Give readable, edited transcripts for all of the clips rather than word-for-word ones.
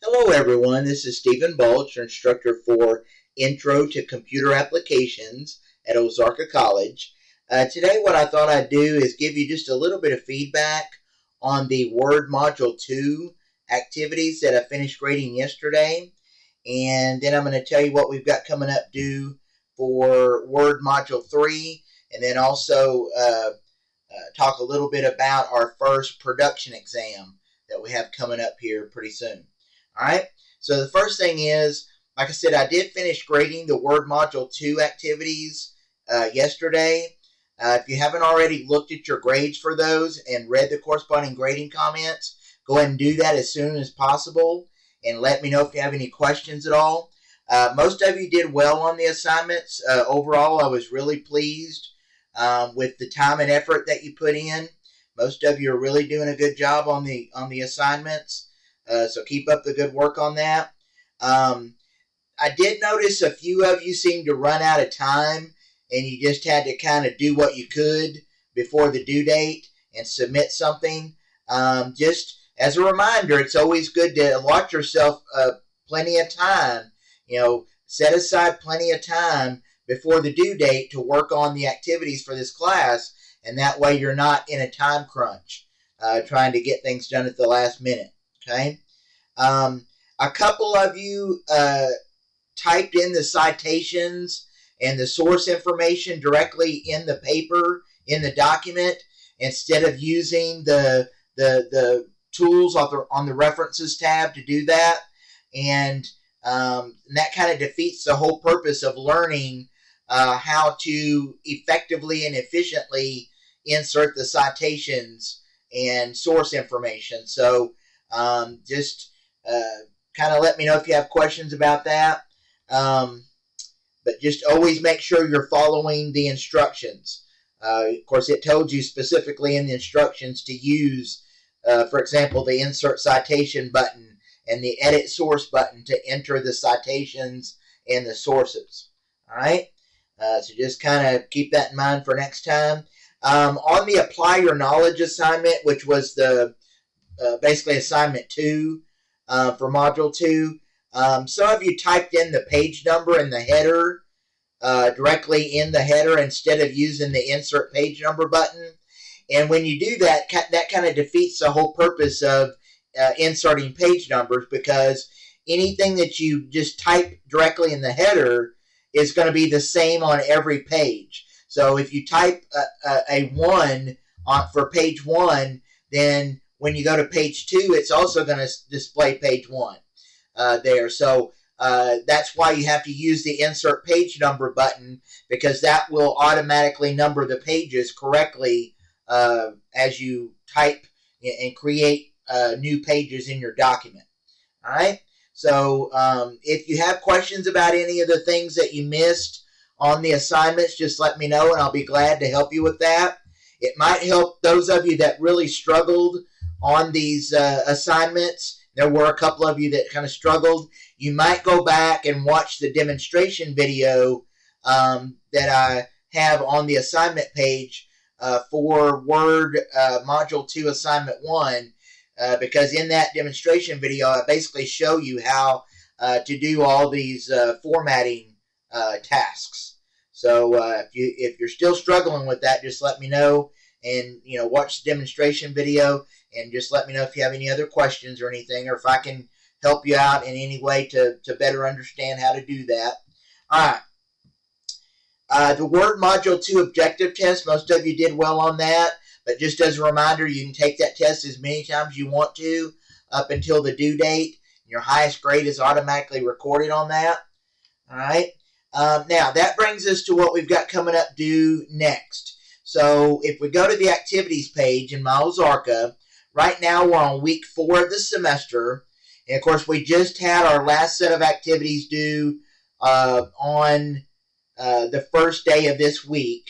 Hello everyone, this is Stephen Balch, your instructor for Intro to Computer Applications at Ozarka College. Today what I thought I'd do is give you just a little bit of feedback on the Word Module 2 activities that I finished grading yesterday. And then I'm going to tell you what we've got coming up due for Word Module 3. And then also talk a little bit about our first production exam that we have coming up here pretty soon. Alright, so the first thing is, like I said, I did finish grading the Word Module 2 activities yesterday. If you haven't already looked at your grades for those and read the corresponding grading comments, go ahead and do that as soon as possible and let me know if you have any questions at all. Most of you did well on the assignments. Overall, I was really pleased with the time and effort that you put in. Most of you are really doing a good job on the assignments. So keep up the good work on that. I did notice a few of you seemed to run out of time and you just had to kind of do what you could before the due date and submit something. Just as a reminder, it's always good to allot yourself plenty of time. You know, set aside plenty of time before the due date to work on the activities for this class, and that way you're not in a time crunch trying to get things done at the last minute. Okay, a couple of you typed in the citations and the source information directly in the paper, in the document, instead of using the tools on the references tab to do that. And that kind of defeats the whole purpose of learning how to effectively and efficiently insert the citations and source information. So just kind of let me know if you have questions about that. But just always make sure you're following the instructions. Of course, it told you specifically in the instructions to use, for example, the Insert Citation button and the Edit Source button to enter the citations and the sources. All right? So just kind of keep that in mind for next time. On the Apply Your Knowledge assignment, which was the basically assignment 2 for module 2. Some of you typed in the page number in the header directly in the header instead of using the insert page number button. And when you do that, that kind of defeats the whole purpose of inserting page numbers, because anything that you just type directly in the header is going to be the same on every page. So if you type a 1 for page 1, then when you go to page 2, it's also going to display page 1 there. So that's why you have to use the insert page number button, because that will automatically number the pages correctly as you type and create new pages in your document. All right. So if you have questions about any of the things that you missed on the assignments, just let me know and I'll be glad to help you with that. It might help those of you that really struggled on these assignments. There were a couple of you that kind of struggled. You might go back and watch the demonstration video that I have on the assignment page for Word Module 2 Assignment 1, because in that demonstration video, I basically show you how to do all these formatting tasks. So if you're still struggling with that, just let me know, and watch the demonstration video, and just let me know if you have any other questions or anything, or if I can help you out in any way to better understand how to do that. All right. The Word Module 2 objective test, most of you did well on that, but just as a reminder, you can take that test as many times as you want to up until the due date. Your highest grade is automatically recorded on that. All right. Now, that brings us to what we've got coming up due next. So if we go to the activities page in my Ozarka, right now we're on week 4 of the semester. And, of course, we just had our last set of activities due on the first day of this week,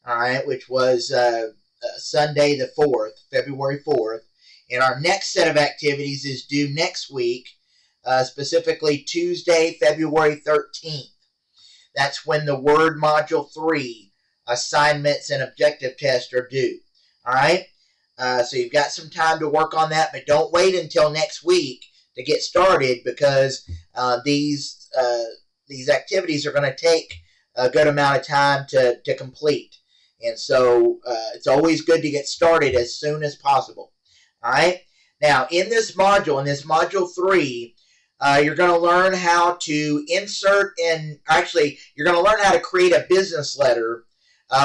all right, which was Sunday the 4th, February 4th. And our next set of activities is due next week, specifically Tuesday, February 13th. That's when the Word Module 3 assignments and objective tests are due. All right? So you've got some time to work on that, but don't wait until next week to get started, because these activities are going to take a good amount of time to complete. And so it's always good to get started as soon as possible. All right. Now, in this module 3, you're going to learn how to insert you're going to learn how to create a business letter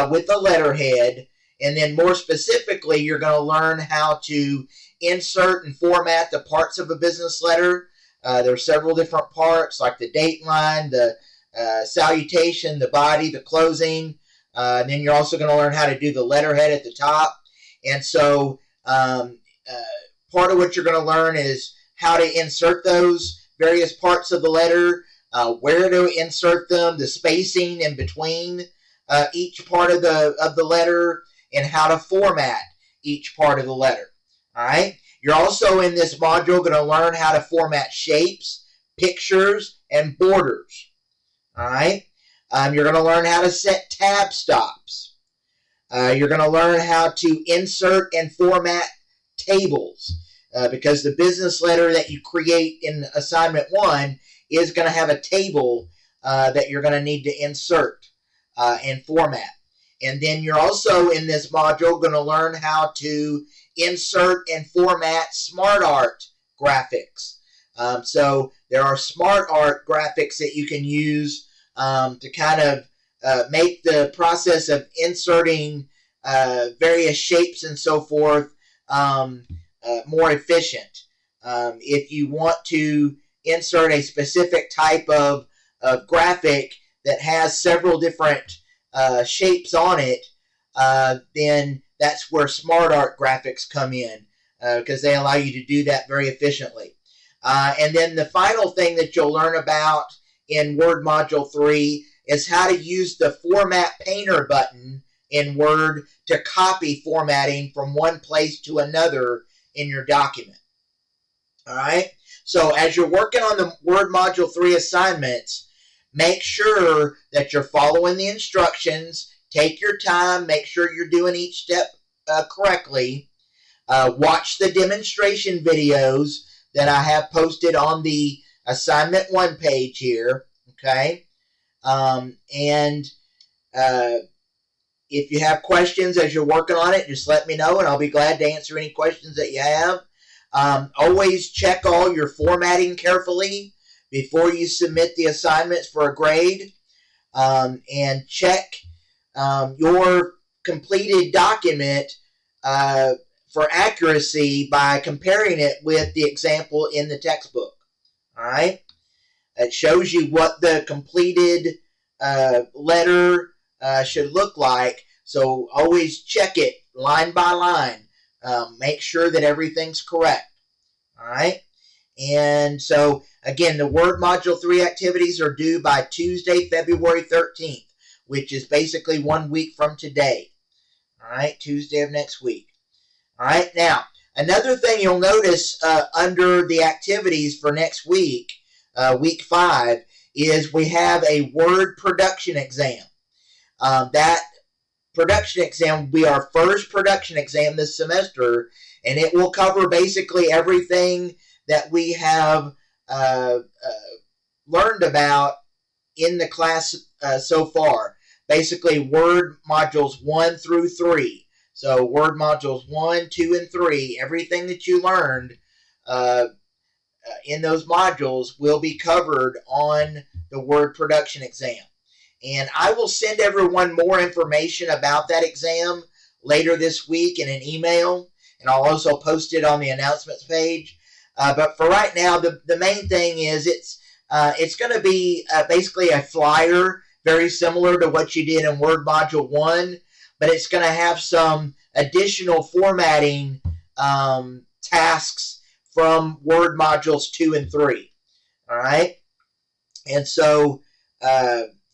with a letterhead. And then more specifically, you're going to learn how to insert and format the parts of a business letter. There are several different parts, like the date line, the salutation, the body, the closing. And then you're also going to learn how to do the letterhead at the top. And so part of what you're going to learn is how to insert those various parts of the letter, where to insert them, the spacing in between each part of the letter, and how to format each part of the letter. All right. You're also in this module going to learn how to format shapes, pictures, and borders. All right. You're going to learn how to set tab stops. You're going to learn how to insert and format tables, because the business letter that you create in assignment 1 is going to have a table that you're going to need to insert and format. And then you're also in this module going to learn how to insert and format smart art graphics. So there are smart art graphics that you can use to kind of make the process of inserting various shapes and so forth more efficient. If you want to insert a specific type of graphic that has several different shapes on it, then that's where smart art graphics come in, because they allow you to do that very efficiently. And then the final thing that you'll learn about in Word Module 3 is how to use the Format Painter button in Word to copy formatting from one place to another in your document. All right? So as you're working on the Word Module 3 assignments, make sure that you're following the instructions. Take your time. Make sure you're doing each step correctly. Watch the demonstration videos that I have posted on the assignment 1 page here. Okay? If you have questions as you're working on it, just let me know, and I'll be glad to answer any questions that you have. Always check all your formatting carefully before you submit the assignments for a grade. And check your completed document for accuracy by comparing it with the example in the textbook. All right? It shows you what the completed letter should look like. So always check it line by line. Make sure that everything's correct. All right? And so, again, the Word Module 3 activities are due by Tuesday, February 13th, which is basically 1 week from today. All right? Tuesday of next week. All right? Now, another thing you'll notice under the activities for next week, week 5, is we have a Word production exam. That production exam will be our first production exam this semester, and it will cover basically everything that we have learned about in the class so far. Basically, Word Modules 1 through 3. So, Word Modules 1, 2, and 3, everything that you learned in those modules will be covered on the Word production exam. And I will send everyone more information about that exam later this week in an email, and I'll also post it on the announcements page. But for right now, the main thing is it's going to be basically a flyer, very similar to what you did in Word Module 1, but it's going to have some additional formatting tasks from Word Modules 2 and 3. All right? And so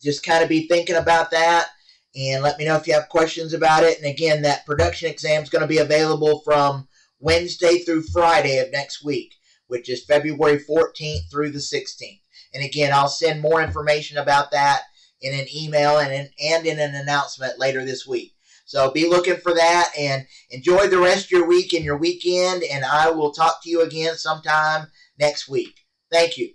just kind of be thinking about that, and let me know if you have questions about it. And again, that production exam is going to be available from Wednesday through Friday of next week, which is February 14th through the 16th. And again, I'll send more information about that in an email and in an announcement later this week. So be looking for that, and enjoy the rest of your week and your weekend, and I will talk to you again sometime next week. Thank you.